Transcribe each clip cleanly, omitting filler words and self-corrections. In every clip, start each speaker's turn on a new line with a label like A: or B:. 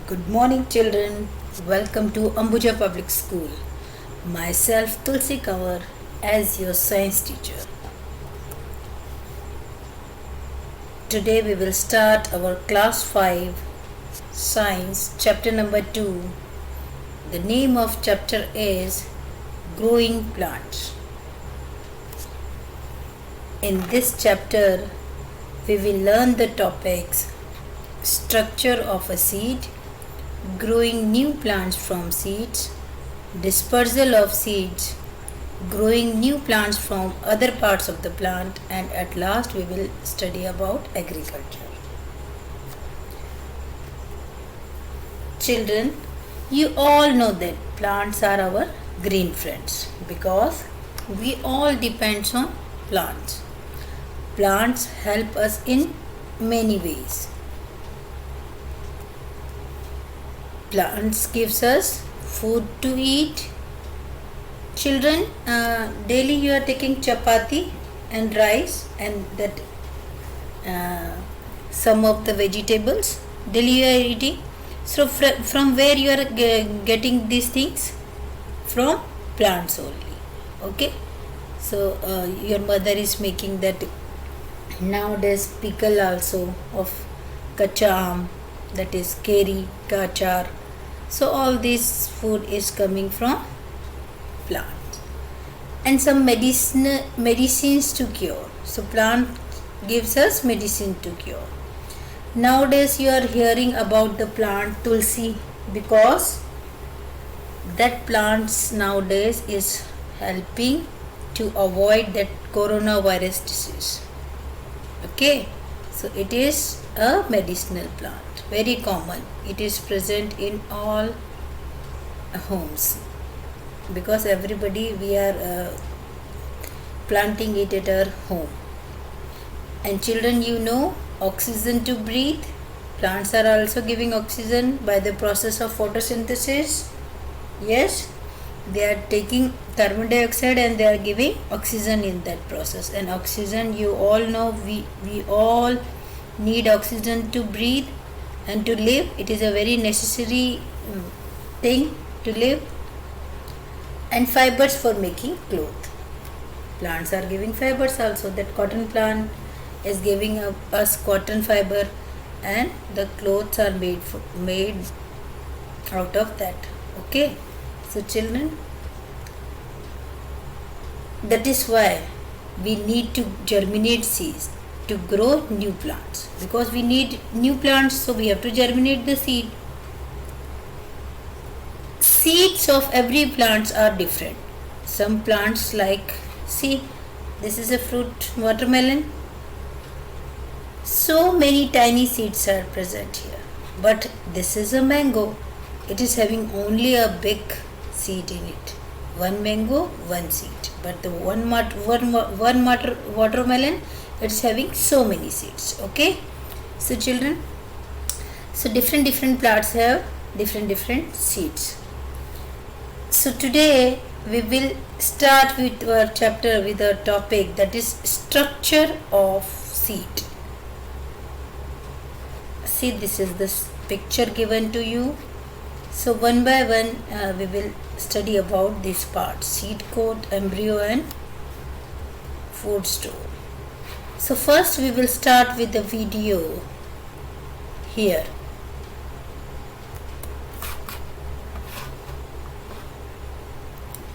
A: Good morning, children. Welcome to Ambuja Public School. Myself, Tulsi Kanwar, as your science teacher. Today we will start our class 5 science chapter number 2. The name of chapter is Growing Plants. In this chapter, we will learn the topics structure of a seed, growing new plants from seeds, dispersal of seeds, growing new plants from other parts of the plant, and at last we will study about agriculture. Children, you all know that plants are our green friends because we all depend on plants. Plants help us in many ways. Plants gives us food to eat. Children, daily you are taking chapati and rice and that some of the vegetables daily you are eating. So from where you are getting these things? From plants only. Okay. So your mother is making that nowadays pickle also of kacha aam, that is keri ka achar. So all this food is coming from plants. And some medicines to cure. So plant gives us medicine to cure. Nowadays you are hearing about the plant tulsi because that plants nowadays is helping to avoid that coronavirus disease. Okay, so it is a medicinal plant, very common. It is present in all homes because everybody we are planting it at our home. And children, you know, oxygen to breathe. Plants are also giving oxygen by the process of photosynthesis. Yes, they are taking carbon dioxide and they are giving oxygen in that process. And oxygen, you all know, we all need oxygen to breathe and to live. It is a very necessary thing to live. And fibers for making cloth. Plants are giving fibers also. That cotton plant is giving us cotton fiber and the clothes are made out of that. Okay. So children, that is why we need to germinate seeds to grow new plants, because we need new plants, so we have to germinate the seed. Seeds of every plants are different. Some plants like, see, this is a fruit watermelon. So many tiny seeds are present here. But this is a mango. It is having only a big seed in it. One mango, one seed. But the one watermelon, it's having so many seeds. Okay. So children, so different plants have different seeds. So today we will start with our chapter with our topic, that is structure of seed. See, this is this picture given to you. So one by one we will study about these parts: seed coat, embryo and food store. So first we will start with the video here.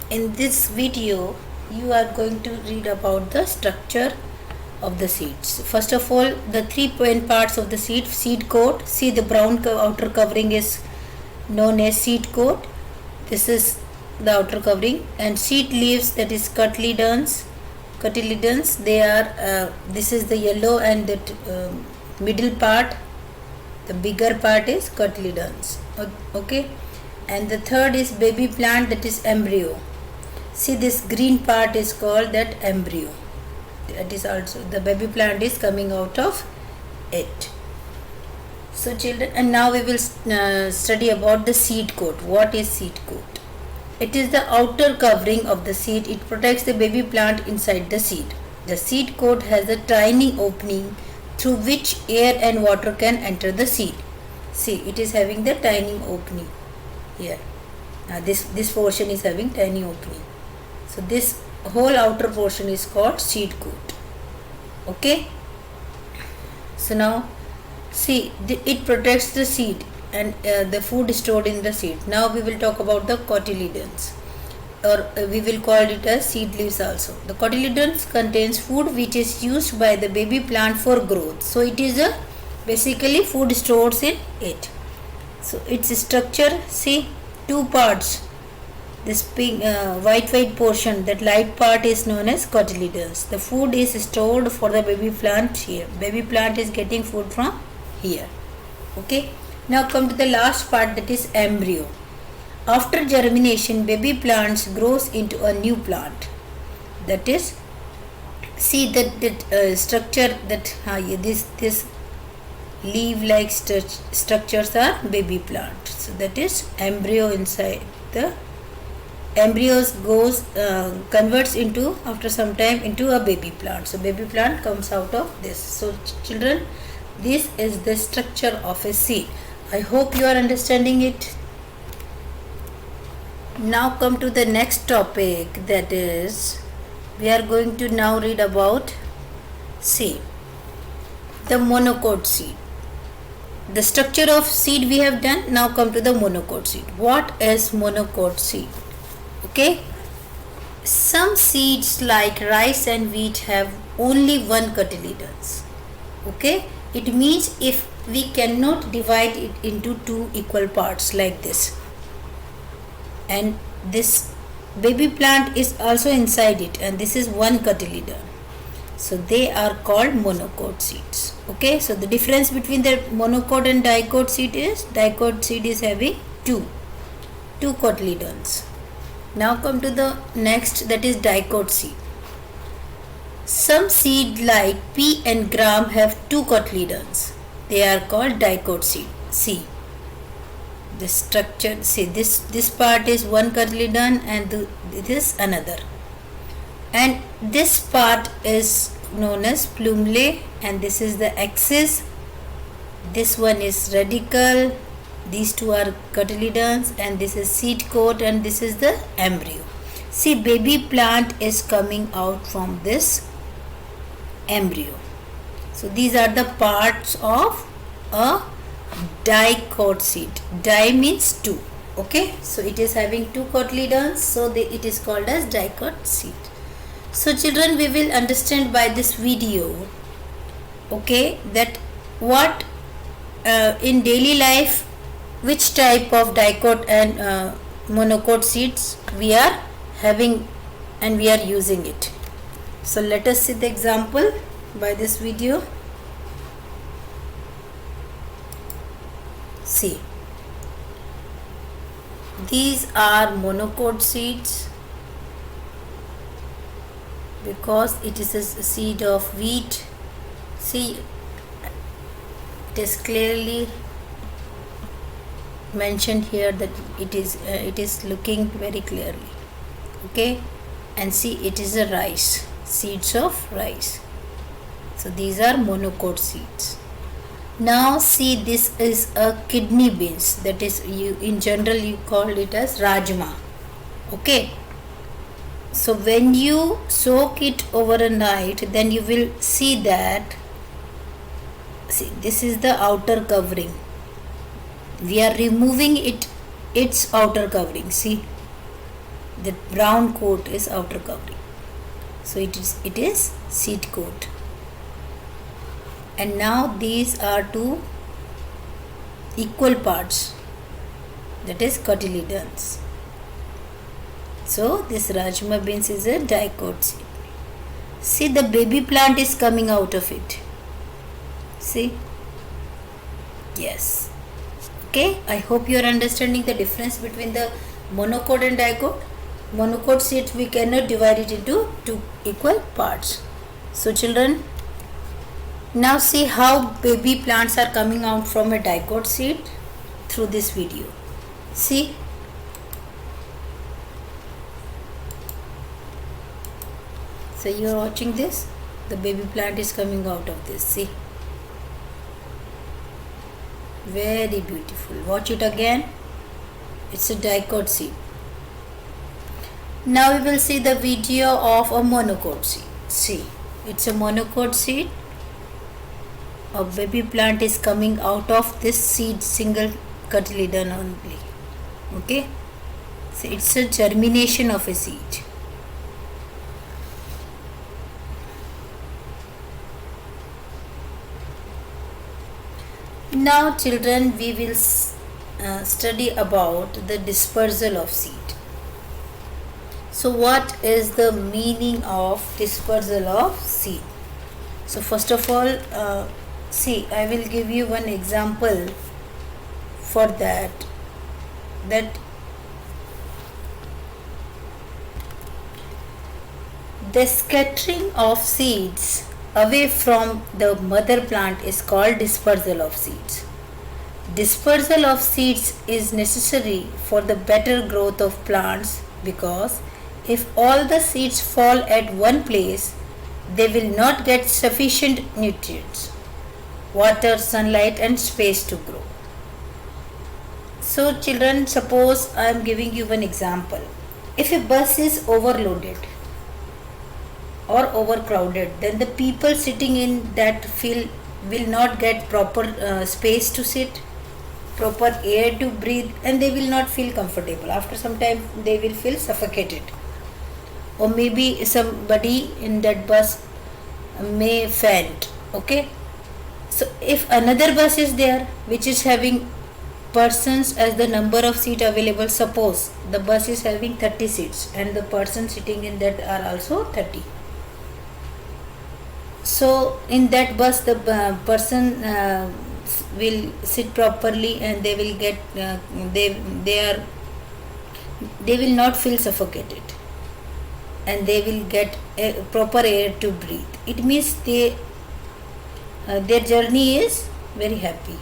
A: In this video you are going to read about the structure of the seeds. First of all, the 3 main parts of the seed coat. See, the brown outer covering is known as seed coat. This is the outer covering. And seed leaves, that is cotyledons. They are this is the yellow, and that middle part, the bigger part is cotyledons. Okay. And the third is baby plant, that is embryo. See, this green part is called that embryo. That is also the baby plant is coming out of it. So children, and now we will study about the seed coat. What is seed coat? It is the outer covering of the seed. It protects the baby plant inside the seed. The seed coat has a tiny opening through which air and water can enter the seed. See, it is having the tiny opening here. This portion is having tiny opening. So this whole outer portion is called seed coat. Okay. So now see, it protects the seed and the food stored in the seed. Now we will talk about the cotyledons, or we will call it as seed leaves also. The cotyledons contains food which is used by the baby plant for growth. So it is a basically food stored in it. So its structure, see, two parts. This pink white portion, that light part is known as cotyledons. The food is stored for the baby plant here. Baby plant is getting food from here. Okay. Now come to the last part, that is embryo. After germination, baby plants grows into a new plant. That is, see that structure, that this leaf-like structures are baby plant. So that is embryo. Inside the embryos converts into, after some time, into a baby plant. So baby plant comes out of this. So children, this is the structure of a seed. I hope you are understanding it. Now come to the next topic, that is, we are going to now read about, see, the monocot seed. The structure of seed we have done. Now come to the monocot seed. What is monocot seed? Okay. Some seeds like rice and wheat have only one cotyledons. Okay. It means if we cannot divide it into two equal parts like this, and this baby plant is also inside it, and this is one cotyledon, so they are called monocot seeds. Okay, so the difference between the monocot and dicot seed is having two cotyledons. Now come to the next, that is dicot seed. Some seed like pea and gram have two cotyledons. They are called dicot seed. See the structure. See, this part is one cotyledon and this another, and this part is known as plumule, and this is the axis. This one is radicle. These two are cotyledons, and this is seed coat, and this is the embryo. See, baby plant is coming out from this embryo. So these are the parts of a dicot seed. Di means two. Okay, so it is having two cotyledons, so it is called as dicot seed. So children, we will understand by this video, okay, that what in daily life, which type of dicot and monocot seeds we are having and we are using it. So let us see the example by this video. See, these are monocot seeds because it is a seed of wheat. See, it is clearly mentioned here that it is looking very clearly. Okay, and see, it is a rice, seeds of rice. So these are monocot seeds. Now see, this is a kidney beans, that is, in general you call it as rajma. Okay, so when you soak it over a night, then you will see that, see, this is the outer covering. We are removing its outer covering. See, the brown coat is outer covering. So it is seed coat. And now these are two equal parts, that is cotyledons. So this rajma beans is a dicot seed. See, the baby plant is coming out of it. See, yes. Okay, I hope you are understanding the difference between the monocot and dicot. Monocot seeds, we cannot divide it into two equal parts. So children, now see how baby plants are coming out from a dicot seed through this video. See, so you are watching this, the baby plant is coming out of this. See, Very beautiful. Watch it again. It's a dicot seed. Now we will see the video of a monocot seed. See, it's a monocot seed. A baby plant is coming out of this seed, single cotyledon only. Okay, so it's a germination of a seed. Now children, we will study about the dispersal of seed. So what is the meaning of dispersal of seed? So first of all, see, I will give you one example for that the scattering of seeds away from the mother plant is called dispersal of seeds. Dispersal of seeds is necessary for the better growth of plants, because if all the seeds fall at one place, they will not get sufficient nutrients, water, sunlight and space to grow. So children, suppose I am giving you one example. If a bus is overloaded or overcrowded, then the people sitting in that field will not get proper space to sit, proper air to breathe, and they will not feel comfortable. After some time they will feel suffocated, or maybe somebody in that bus may faint. Okay, so if another bus is there which is having persons as the number of seats available, suppose the bus is having 30 seats and the person sitting in that are also 30. So in that bus the person will sit properly and they will get they will not feel suffocated, and they will get proper air to breathe. It means their journey is very happy.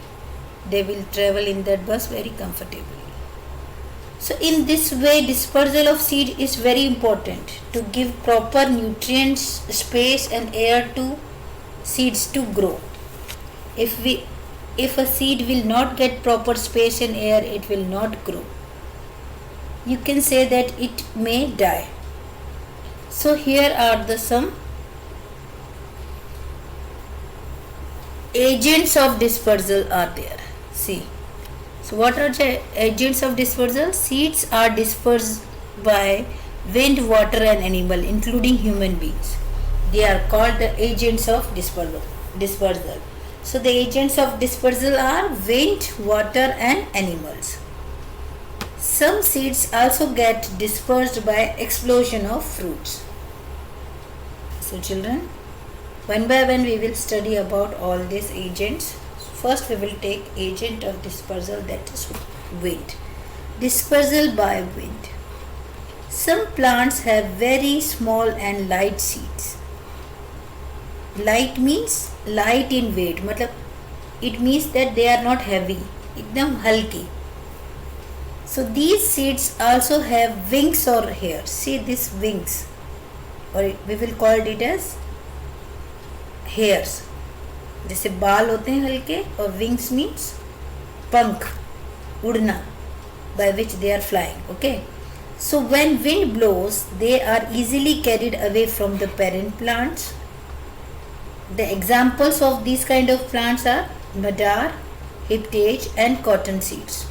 A: They will travel in that bus very comfortably. So in this way, dispersal of seed is very important to give proper nutrients, space and air to seeds to grow. If a seed will not get proper space and air, it will not grow. You can say that it may die. So here are some agents of dispersal are there. See, so what are the agents of dispersal? Seeds are dispersed by wind, water and animal, including human beings. They are called the agents of dispersal. So the agents of dispersal are wind, water and animals. Some seeds also get dispersed by explosion of fruits. So children, one by one we will study about all these agents. First we will take agent of dispersal, that is wind. Dispersal by wind. Some plants have very small and light seeds. Light means light in weight. It means that they are not heavy, ekdam halki. So these seeds also have wings or hairs. See these wings, or we will call it as hairs. जैसे बाल होते हैं हल्के, और wings means पंख, उड़ना, by which they are flying. Okay, so when wind blows, they are easily carried away from the parent plants. The examples of these kind of plants are madar, hiptage and cotton seeds.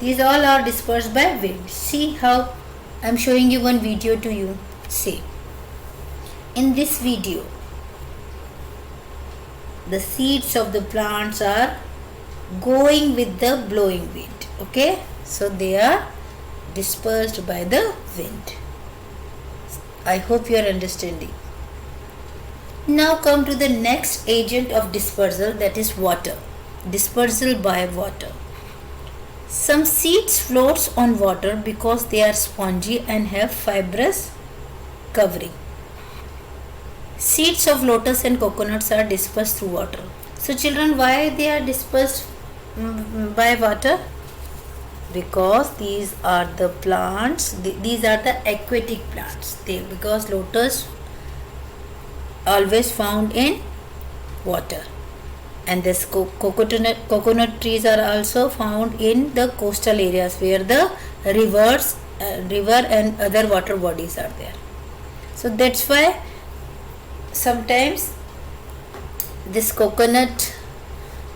A: These all are dispersed by wind. See how I am showing you one video to you. See, in this video the seeds of the plants are going with the blowing wind. Okay, so they are dispersed by the wind. I hope you are understanding. Now come to the next agent of dispersal, that is water. Dispersal by water. Some seeds floats on water because they are spongy and have fibrous covering. Seeds of lotus and coconuts are dispersed through water. So children, why they are dispersed by water? Because these are the plants, these are the aquatic plants. Because lotus always found in water. And this coconut trees are also found in the coastal areas where the river and other water bodies are there. So that's why sometimes this coconut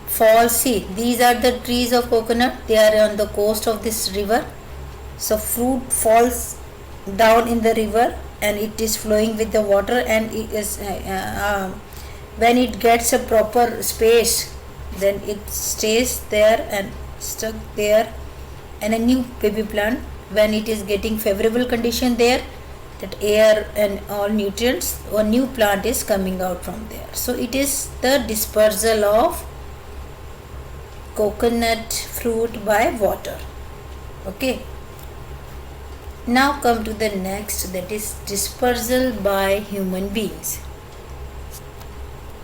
A: falls. See, these are the trees of coconut. They are on the coast of this river. So fruit falls down in the river and it is flowing with the water, and it is when it gets a proper space, then it stays there and stuck there. And a new baby plant, when it is getting favorable condition there, that air and all nutrients, a new plant is coming out from there. So it is the dispersal of coconut fruit by water. Okay, now come to the next, that is dispersal by human beings,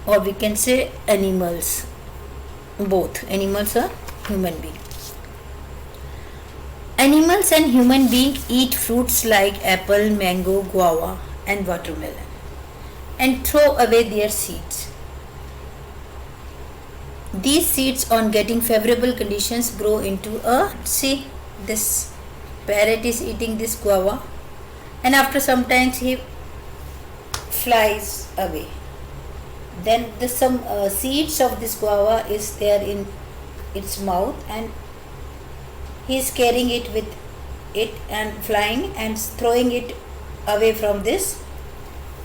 A: or we can say animals. Both animals or human being. Animals and human being eat fruits like apple, mango, guava and watermelon and throw away their seeds. These seeds, on getting favorable conditions, grow into a, see, this parrot is eating this guava, and after some time he flies away. Then some seeds of this guava is there in its mouth, and he is carrying it with it and flying and throwing it away from this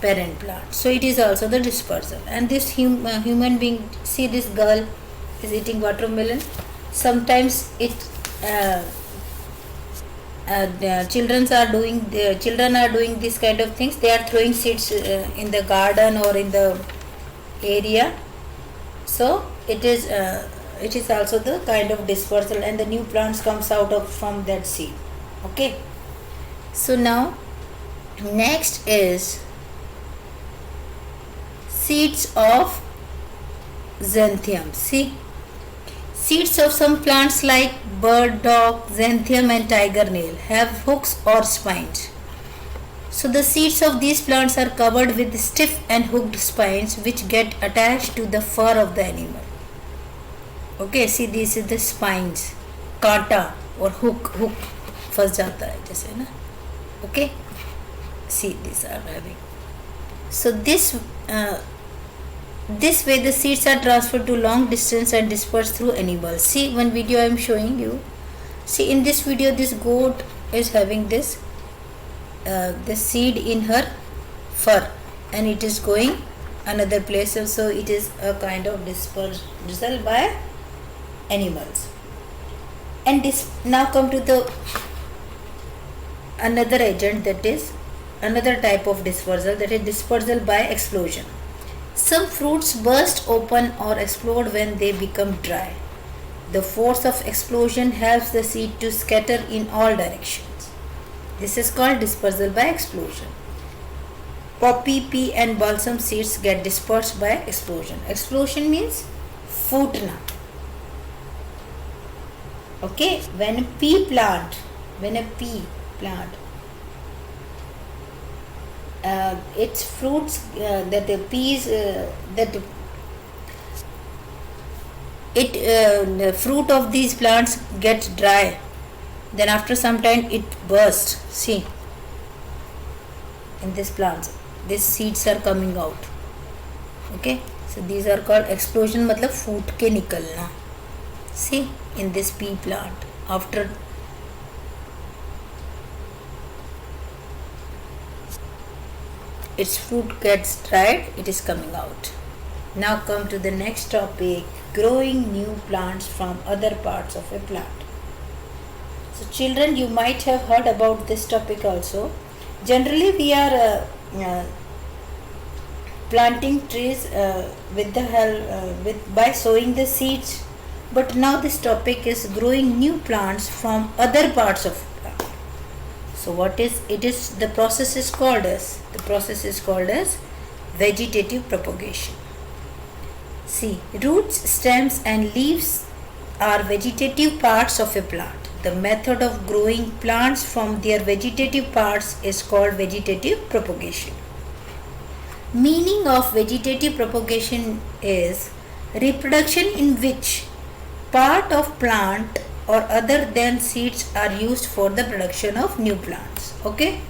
A: parent plant. So it is also the dispersal. And this human being, see, this girl is eating watermelon. Sometimes it children are doing this kind of things. They are throwing seeds in the garden or in the area. So it is also the kind of dispersal, and the new plants comes out of from that seed. Okay, so now next is seeds of xanthium. See, seeds of some plants like burdock, xanthium and tiger nail have hooks or spines. So the seeds of these plants are covered with stiff and hooked spines which get attached to the fur of the animal. Okay, see, this is the spines, कांटा और hook फंस जाता है जैसे ना. Okay, see, these are having. So this way the seeds are transferred to long distance and dispersed through animals. See, one video I am showing you. See, in this video this goat is having this seed in her fur, and it is going another place. So it is a kind of dispersal by animals. And this now come to the another agent, that is another type of dispersal, that is dispersal by explosion. Some fruits burst open or explode when they become dry. The force of explosion helps the seed to scatter in all directions. This is called dispersal by explosion. Poppy, pea and balsam seeds get dispersed by explosion. Explosion means फूटना. Okay, when a pea plant its fruits, that the peas the fruit of these plants get dry, then after some time it bursts. See, in these plants these seeds are coming out. Okay, so these are called explosion, मतलब फूट के निकलना. See, in this pea plant, after its fruit gets dried, it is coming out. Now come to the next topic, growing new plants from other parts of a plant. So children, you might have heard about this topic also. Generally we are planting trees with the help by sowing the seeds, but now this topic is growing new plants from other parts of plant. So what is it is the process is called as vegetative propagation. See, roots, stems and leaves are vegetative parts of a plant. The method of growing plants from their vegetative parts is called vegetative propagation. Meaning of vegetative propagation is reproduction in which part of plant or other than seeds are used for the production of new plants. Okay,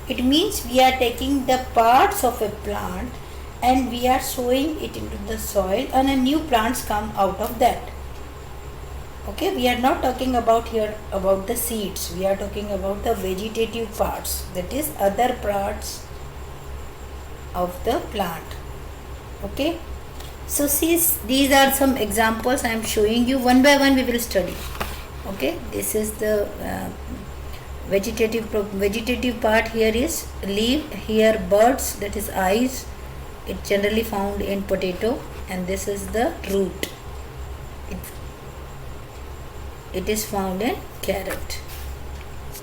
A: it means we are taking the parts of a plant and we are sowing it into the soil and a new plants come out of that. Okay, we are not talking about here about the seeds, we are talking about the vegetative parts, that is other parts of the plant. Okay, so see, these are some examples I am showing you. One by one we will study. Okay, this is the vegetative part. Here is leaf, here birds, that is eyes, it generally found in potato, and this is the root, it is found in carrot,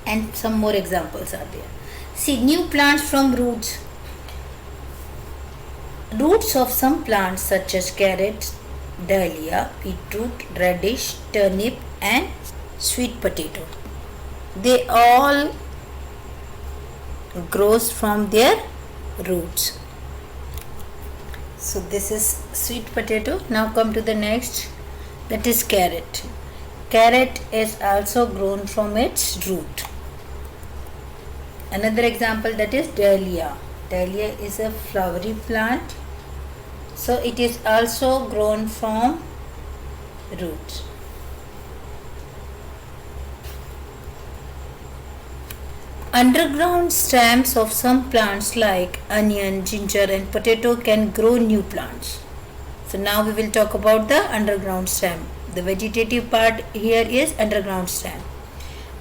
A: and some more examples are there. See, new plants from roots. Roots of some plants such as carrot, dahlia, beetroot, radish, turnip and sweet potato, they all grows from their roots. So this is sweet potato. Now come to the next, that is carrot. Carrot is also grown from its root. Another example, that is dahlia. Dahlia is a flowery plant, so it is also grown from roots. Underground stems of some plants like onion, ginger and potato can grow new plants. So now we will talk about the underground stem. The vegetative part here is underground stem.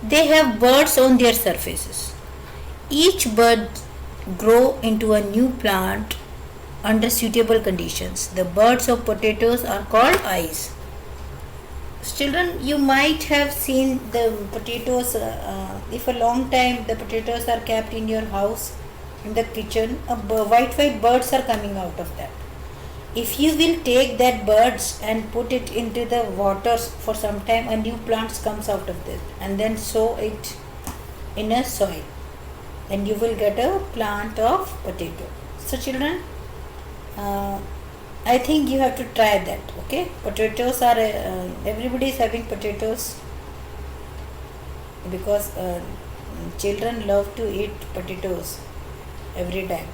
A: They have buds on their surfaces. Each bud grow into a new plant under suitable conditions. The buds of potatoes are called eyes. Children, you might have seen the potatoes, if a long time the potatoes are kept in your house, in the kitchen, white birds are coming out of that. If you will take that birds and put it into the waters for some time, a new plant comes out of this, and then sow it in a soil, and you will get a plant of potato. So children, I think you have to try that. Okay, potatoes are everybody is having potatoes because children love to eat potatoes every time.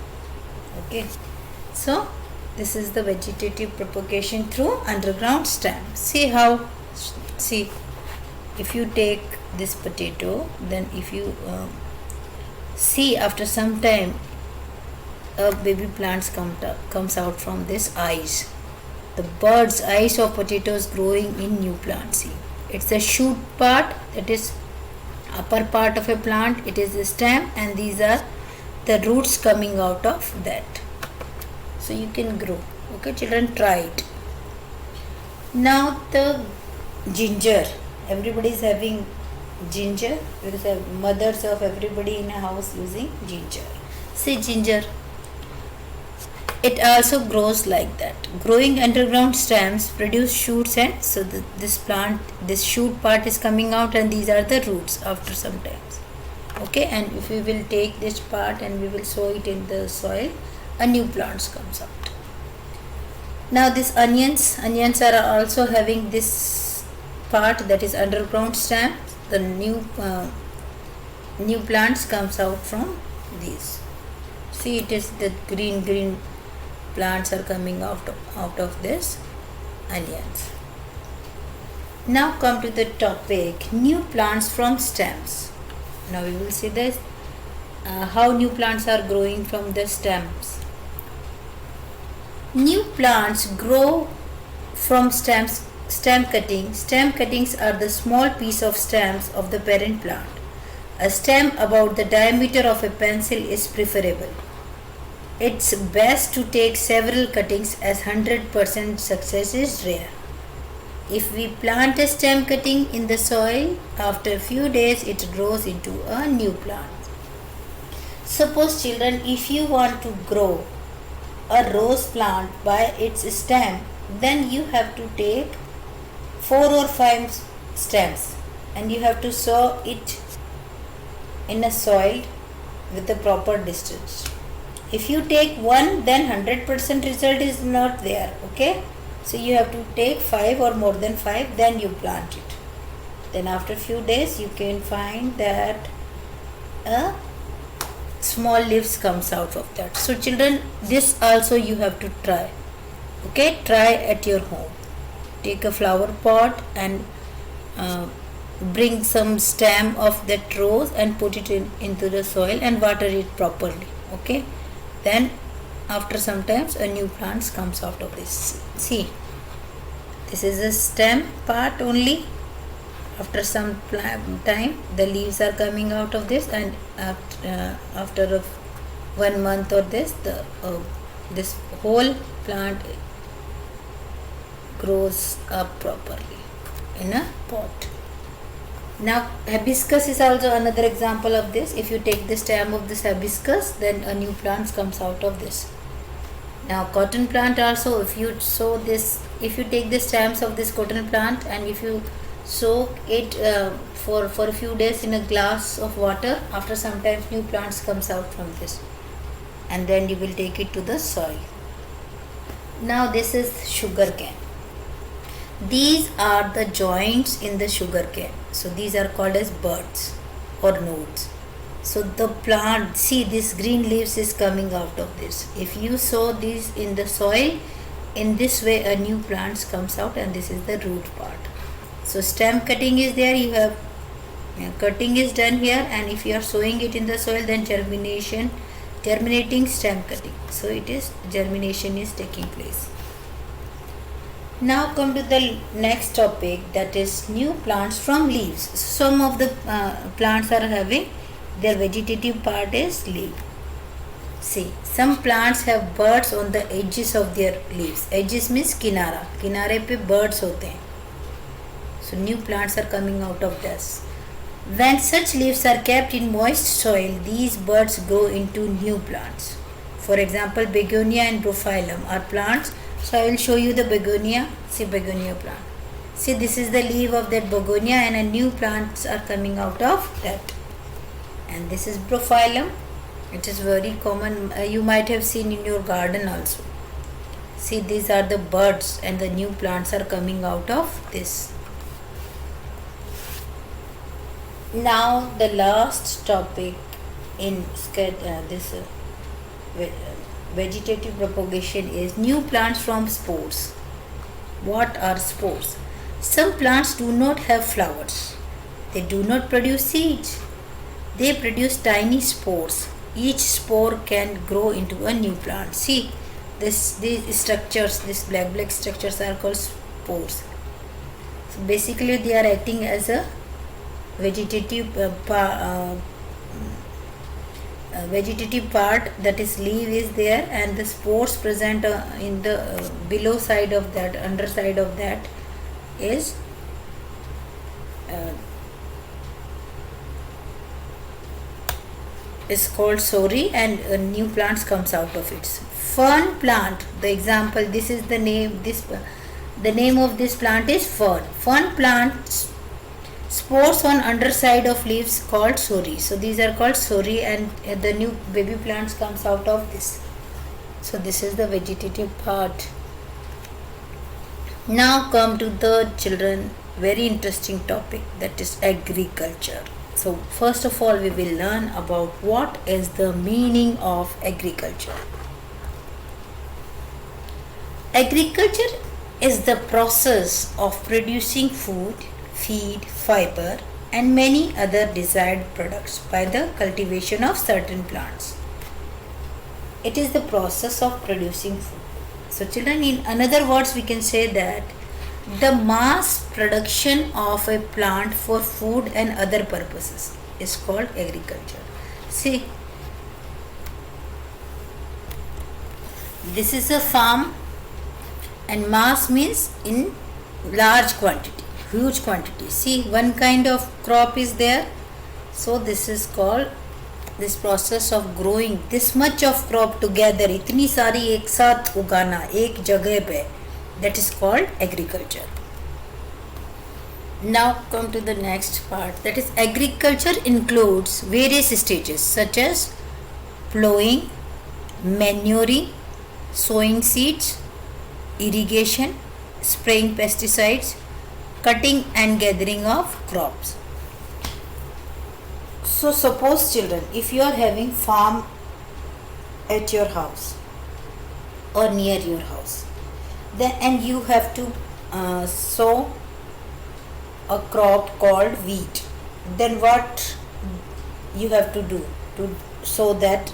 A: Okay, so this is the vegetative propagation through underground stem. See how, see, if you take this potato, then if you see after some time a baby plants comes out from this eyes. The buds eyes of potatoes growing in new plants. See, it's a shoot part, that is upper part of a plant, it is the stem, and these are the roots coming out of that. So you can grow. Okay children, try it. Now the ginger, everybody is having ginger, because the mothers of everybody in a house using ginger. See, ginger, it also grows like that. Growing underground stems produce shoots, and so this plant, this shoot part is coming out, and these are the roots after some times. Okay, and if we will take this part and we will sow it in the soil, a new plant comes out. Now this onions are also having this part, that is underground stem. The new plants comes out from these. See, it is the green plants are coming out of this onions. Now come to the topic, new plants from stems. Now we will see this, how new plants are growing from the stems. New plants grow from stems. Stem cuttings. Stem cuttings are the small piece of stems of the parent plant. A stem about the diameter of a pencil is preferable. It's best to take several cuttings, as 100% success is rare. If we plant a stem cutting in the soil, after a few days it grows into a new plant. Suppose children, if you want to grow a rose plant by its stem, then you have to take 4 or 5 stems and you have to sow it in a soil with the proper distance. If you take one, then 100% result is not there. Okay, So you have to take 5 or more than 5, then you plant it. Then after few days you can find that a small leaves comes out of that. So children, this also you have to try. Okay, try at your home. Take a flower pot and bring some stem of that rose and put it into the soil and water it properly. Okay, then after some times a new plant comes out of this. See, this is a stem part only. After some time the leaves are coming out of this, and after 1 month or this whole plant grows up properly in a pot. Now hibiscus is also another example of this. If you take the stem of this hibiscus, then a new plant comes out of this. Now cotton plant also, if you sow this, if you take the stems of this cotton plant and if you soak it for a few days in a glass of water, after some time new plants comes out from this, and then you will take it to the soil. Now this is sugar cane. These are the joints in the sugar cane. So these are called as buds or nodes. So the plant, see this green leaves is coming out of this. If you sow these in the soil, in this way a new plant comes out, and this is the root part. So stem cutting is there, you have cutting is done here, and if you are sowing it in the soil, then germinating stem cutting. So it is germination is taking place. Now come to the next topic, that is new plants from leaves. Some of the plants are having their vegetative part is leaf. See, some plants have buds on the edges of their leaves. Edges means kinara. Kinare pe buds hote hain. So new plants are coming out of this. When such leaves are kept in moist soil, these buds grow into new plants. For example, begonia and brophyllum are plants. So I will show you the begonia. See, begonia plant. See, this is the leaf of that begonia, and a new plants are coming out of that. And this is brophyllum. It is very common. You might have seen in your garden also. See, these are the buds, and the new plants are coming out of this. Now the last topic in this vegetative propagation is new plants from spores. What are spores? Some plants do not have flowers. They do not produce seeds. They produce tiny spores. Each spore can grow into a new plant. See, these structures, these black structures are called spores. So basically they are acting as a vegetative part, that is leaf is there, and the spores present in the below side of that, underside of that is called sori, and new plants comes out of it. Fern plant, the example, this is the name, the name of this plant is fern. Fern plant spores on underside of leaves called sori. So these are called sori, and the new baby plants comes out of this. So this is the vegetative part. Now come to the children very interesting topic, that is agriculture. So first of all we will learn about what is the meaning of agriculture. Agriculture is the process of producing food, feed, fiber and many other desired products by the cultivation of certain plants. It is the process of producing food. So children, in another words we can say that the mass production of a plant for food and other purposes is called agriculture. See, this is a farm, and mass means in large quantity, huge quantity. See, one kind of crop is there, so this is called, this process of growing this much of crop together, इतनी सारी एक साथ उगाना एक जगह पे, that is called agriculture. Now come to the next part, that is agriculture includes various stages such as plowing, manuring, sowing seeds, irrigation, spraying pesticides, cutting and gathering of crops. So suppose children, if you are having farm at your house or near your house, then and you have to sow a crop called wheat, then what you have to do to sow that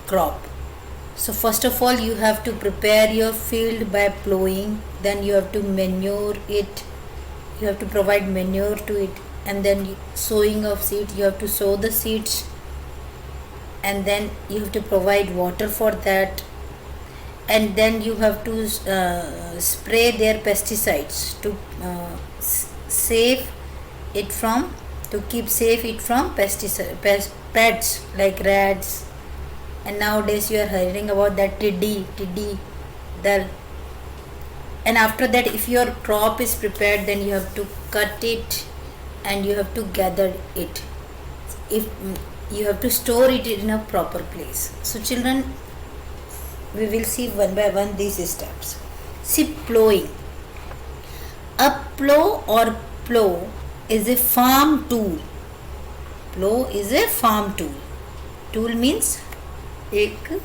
A: crop? So first of all, you have to prepare your field by plowing, then you have to manure it, you have to provide manure to it, and then sowing of seed, you have to sow the seeds, and then you have to provide water for that, and then you have to spray their pesticides to save it from, to keep safe it from pests like rats. And nowadays you are hearing about that tiddy, the, and after that, if your crop is prepared, then you have to cut it and you have to gather it. If you have to store it in a proper place. So children, we will see one by one these steps. See, plowing. A plow or plow is a farm tool. Plow is a farm tool. Tool means एक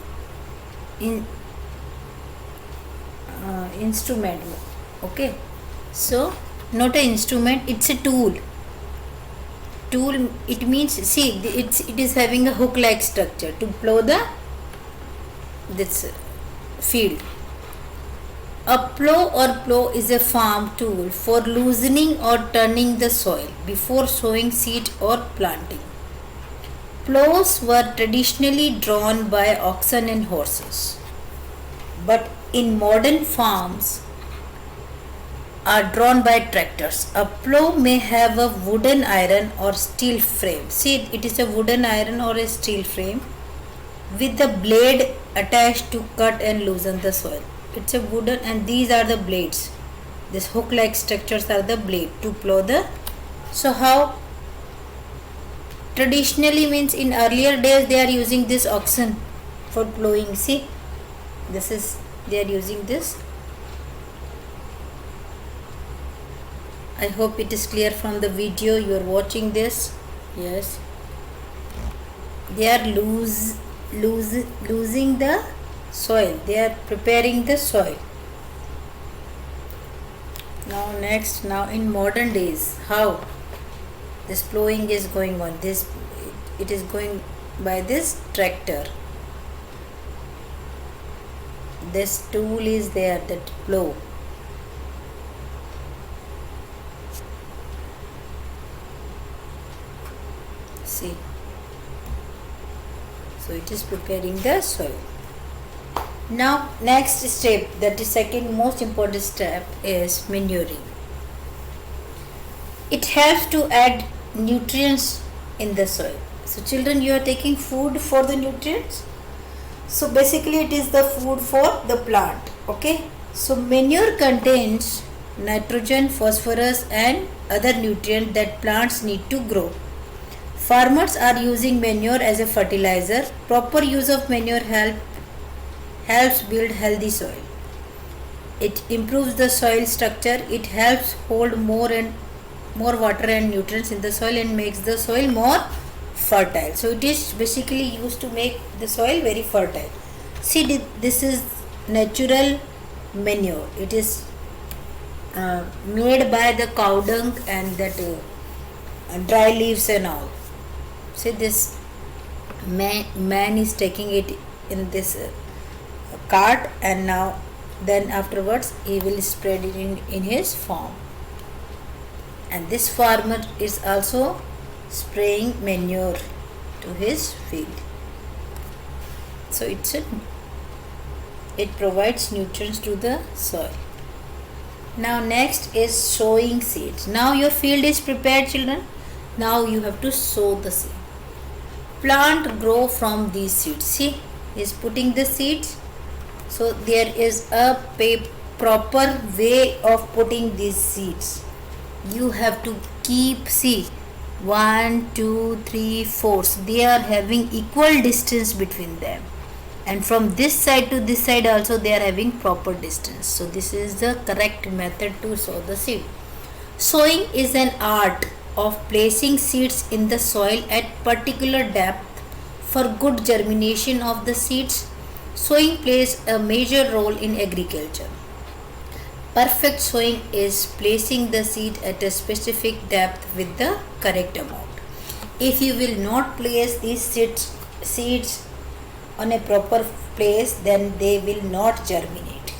A: instrument. Okay, so not an instrument, it's a tool. Tool, it means, see, it is having a hook like structure to plow this field. A plow or plow is a farm tool for loosening or turning the soil before sowing seed or planting. Plows were traditionally drawn by oxen and horses, but in modern farms are drawn by tractors. A plow may have a wooden, iron or steel frame. See, it is a wooden, iron or a steel frame with the blade attached to cut and loosen the soil. It's a wooden, and these are the blades. These hook like structures are the blade to plow the. So how? Traditionally means in earlier days they are using this oxen for plowing. See, this is, they are using this. I hope it is clear from the video you are watching this. Yes, they are losing the soil, they are preparing the soil. Now next, now in modern days, how this plowing is going on? This, it is going by this tractor. This tool is there, that plow. See, so it is preparing the soil. Now next step, that is second most important step, is manuring. It helps to add nutrients in the soil. So children, you are taking food for the nutrients. So basically it is the food for the plant. Okay. So manure contains nitrogen, phosphorus and other nutrients that plants need to grow. Farmers are using manure as a fertilizer. Proper use of manure helps build healthy soil. It improves the soil structure. It helps hold more water and nutrients in the soil and makes the soil more fertile. So it is basically used to make the soil very fertile. See, this is natural manure. It is made by the cow dung and that dry leaves and all. See, this man is taking it in this cart, and now then afterwards he will spread it in his farm. And this farmer is also spraying manure to his field. So it provides nutrients to the soil. Now next is sowing seeds. Now your field is prepared, children. Now you have to sow the seed. Plant grow from these seeds. See, he is putting the seeds. So there is a proper way of putting these seeds. You have to keep, see, 1, 2, 3, 4. They are having equal distance between them. and from this side to this side also they are having proper distance. So this is the correct method to sow the seed. Sowing is an art of placing seeds in the soil at particular depth for good germination of the seeds. Sowing plays a major role in agriculture. Perfect sowing is placing the seed at a specific depth with the correct amount. If you will not place these seeds on a proper place, then they will not germinate,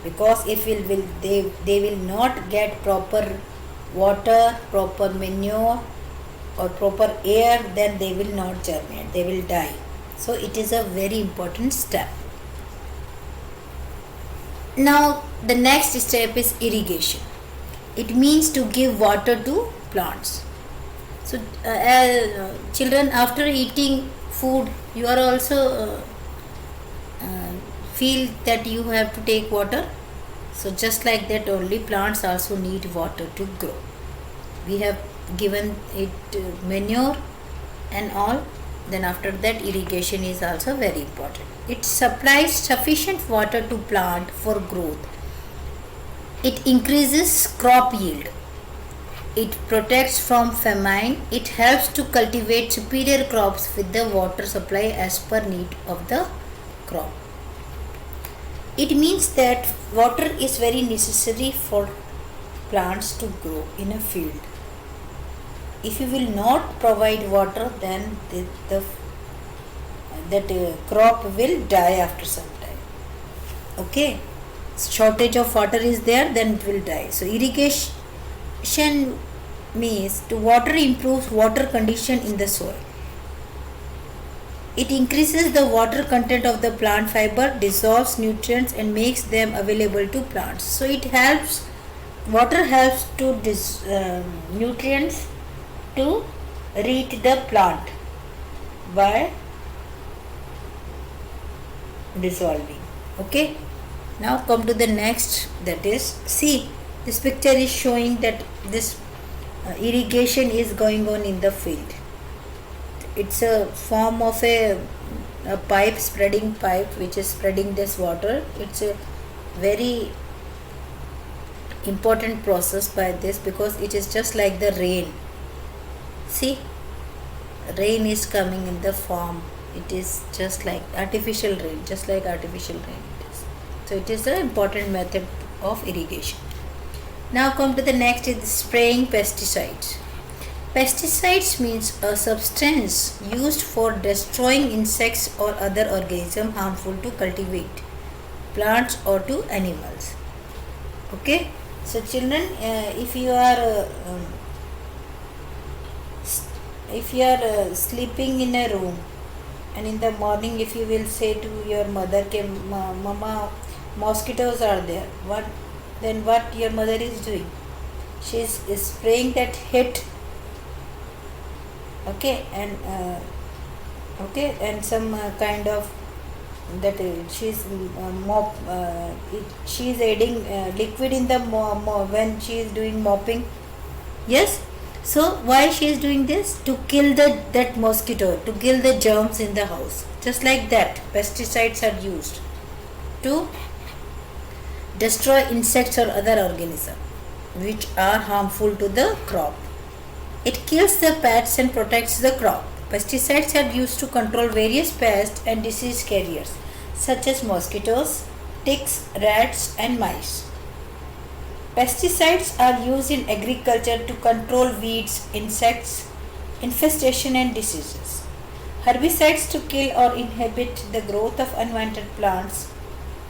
A: because if they will not get proper water, proper manure or proper air, then they will not germinate, they will die. So it is a very important step. Now the next step is irrigation. It means to give water to plants. So children, after eating food, you are also feel that you have to take water. So just like that only, plants also need water to grow. We have given it manure and all. Then after that, irrigation is also very important. It supplies sufficient water to plant for growth. It increases crop yield. It protects from famine. It helps to cultivate superior crops with the water supply as per need of the crop. It means that water is very necessary for plants to grow in a field. If you will not provide water, then that crop will die after some time. Okay, shortage of water is there, then it will die. So irrigation means to water improves water condition in the soil. It increases the water content of the plant fiber, dissolves nutrients and makes them available to plants. So it helps, water helps to nutrients to reach the plant by dissolving. Okay, now come to the next, that is, see, this picture is showing that this irrigation is going on in the field. It's a form of a pipe, spreading pipe, which is spreading this water. It's a very important process by this, because it is just like the rain. See, rain is coming in the form, it is just like artificial rain, just like artificial rain it is. So it is an important method of irrigation. Now come to the next, is spraying pesticides. Pesticides means a substance used for destroying insects or other organisms harmful to cultivate plants or to animals. Okay, so children, if you are sleeping in a room, and in the morning if you will say to your mother, mama, mosquitoes are there, what your mother is doing? She is spraying that hit. Okay, and some kind of that she's she's adding liquid in the when she is doing mopping. Yes, so why she is doing this? To kill that mosquito, to kill the germs in the house. Just like that, pesticides are used to destroy insects or other organisms which are harmful to the crop. It kills the pests and protects the crop. Pesticides are used to control various pests and disease carriers such as mosquitoes, ticks, rats and mice. Pesticides are used in agriculture to control weeds, insects, infestation and diseases. Herbicides to kill or inhibit the growth of unwanted plants,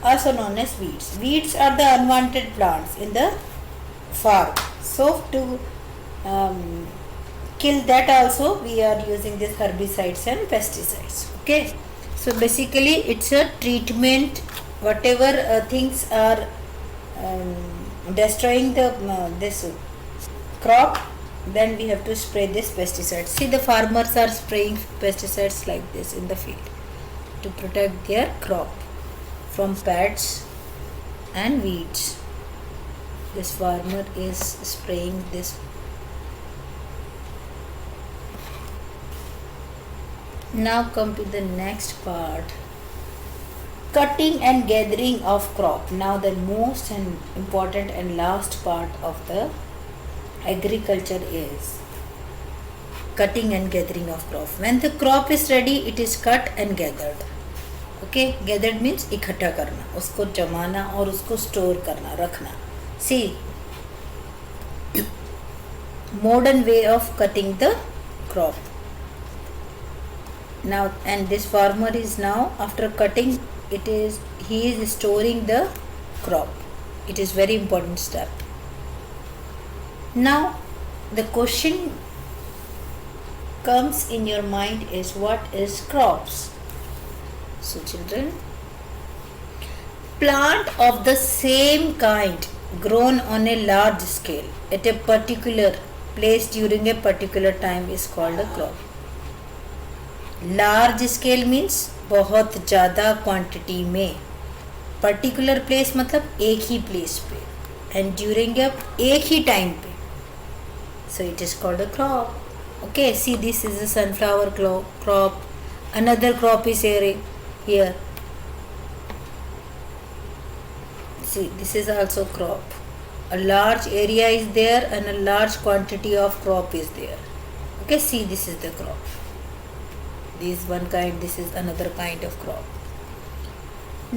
A: also known as weeds. Weeds are the unwanted plants in the farm. So to kill that also, we are using these herbicides and pesticides. Okay, so basically it's a treatment. Whatever things are destroying the this crop, then we have to spray this pesticide. See, the farmers are spraying pesticides like this in the field to protect their crop from pests and weeds. This farmer is spraying this. Now come to the next part. Cutting and gathering of crop. Now the most and important and last part of the agriculture is cutting and gathering of crop. When the crop is ready, it is cut and gathered. Okay, gathered means इकट्ठा करना, उसको जमाना और उसको store करना, रखना. See, modern way of cutting the crop. Now, and this farmer is now after cutting, he is storing the crop. It is very important step. Now, the question comes in your mind is, what is crops? So children, plant of the same kind grown on a large scale at a particular place during a particular time is called a crop. Large scale means बहुत ज़्यादा quantity में, particular place मतलब एक ही place पे, and during एक ही time पे, so it is called a crop. Okay, see, this is a sunflower crop. Another crop is here. See, this is also crop. A large area is there and a large quantity of crop is there. Okay, see, this is the crop. This one kind, this is another kind of crop.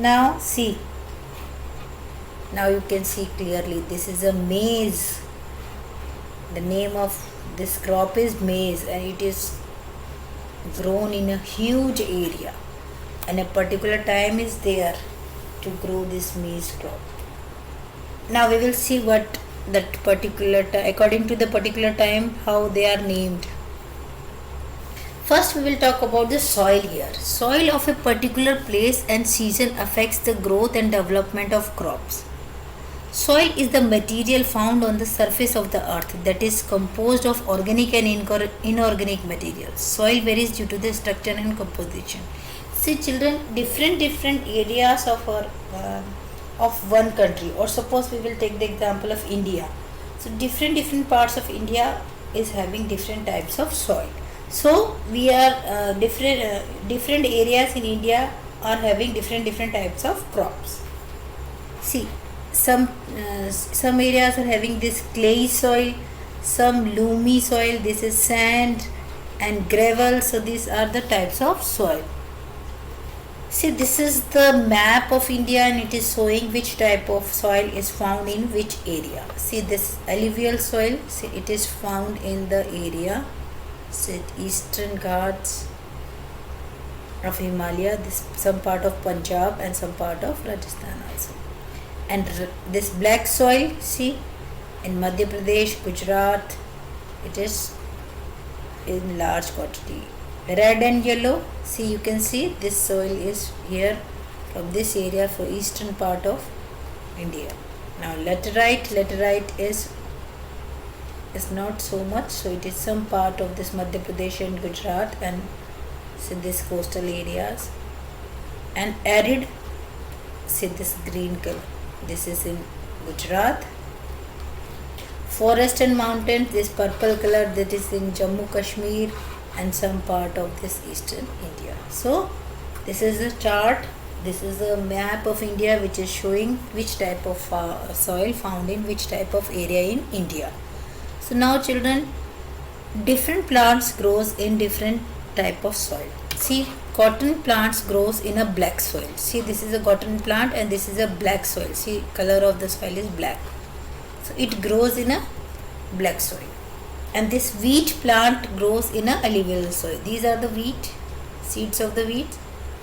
A: Now see, now you can see clearly, this is a maize. The name of this crop is maize, and it is grown in a huge area, and a particular time is there to grow this maize crop. Now we will see what that particular according to the particular time, how they are named. First we will talk about the soil here. Soil of a particular place and season affects the growth and development of crops. Soil is the material found on the surface of the earth that is composed of organic and inorganic materials. Soil varies due to the structure and composition. See children, different areas of our of one country, or suppose we will take the example of India. So different parts of India is having different types of soil. So we are different areas in India are having different types of crops. See, some areas are having this clay soil, some loamy soil, this is sand and gravel. So these are the types of soil. See, this is the map of India, and it is showing which type of soil is found in which area. See, this alluvial soil, see, it is found in the area, see, Eastern Ghats of Himalaya, this some part of Punjab and some part of Rajasthan also. And this black soil, see, in Madhya Pradesh, Gujarat, it is in large quantity. Red and yellow, see, you can see this soil is here from this area for eastern part of India. Now laterite is not so much, so it is some part of this Madhya Pradesh and Gujarat and see this coastal areas. And arid, see this green color, this is in Gujarat. Forest and mountains, this purple color, that is in Jammu Kashmir and some part of this eastern India. So this is a chart, this is a map of India which is showing which type of soil found in which type of area in India. So now children, different plants grows in different type of soil. See, cotton plants grows in a black soil. See, this is a cotton plant and this is a black soil. See, color of the soil is black. So it grows in a black soil. And this wheat plant grows in a alluvial soil. These are the wheat, seeds of the wheat,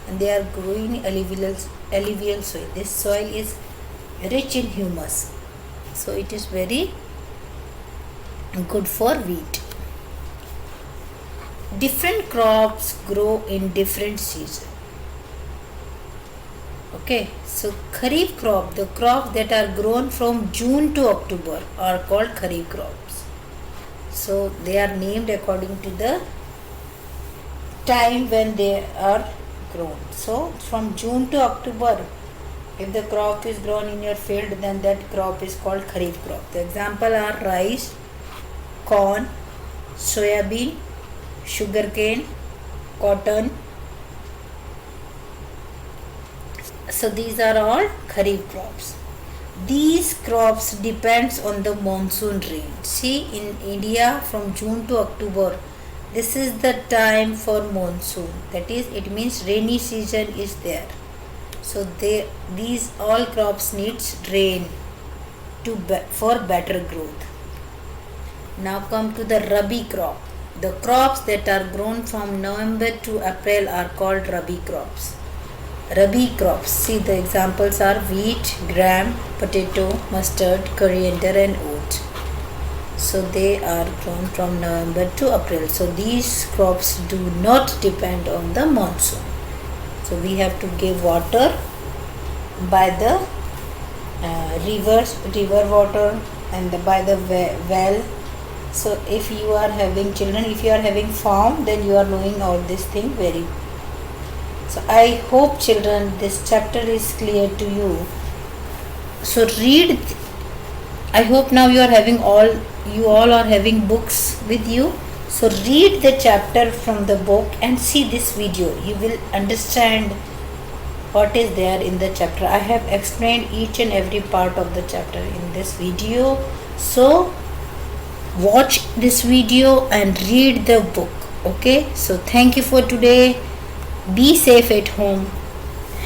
A: and they are growing in alluvial soil. This soil is rich in humus, so it is very good for wheat. Different crops grow in different seasons. Okay, so Kharif crop, the crops that are grown from June to October are called Kharif crops. So they are named according to the time when they are grown. So from June to October, if the crop is grown in your field, then that crop is called Kharif crop. The example are rice, corn, soyabean, sugarcane, cotton, So these are all kharif crops. These crops depends on the monsoon rain. See, in India from June to October, this is the time for monsoon. That is, it means rainy season is there. So these all crops needs rain for better growth. Now come to the Rabi crop. The crops that are grown from November to April are called Rabi crops. Rabi crops, see the examples are wheat, gram, potato, mustard, coriander and oat. So they are grown from November to April. So these crops do not depend on the monsoon. So we have to give water by the river water and by the well. So if you are having children, if you are having farm, then you are knowing all this thing very well. So I hope children this chapter is clear to you. So read. I hope now you all are having books with you. So read the chapter from the book and see this video. You will understand what is there in the chapter. I have explained each and every part of the chapter in this video. So watch this video and read the book. Okay. So thank you for today. Be safe at home.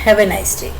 A: Have a nice day.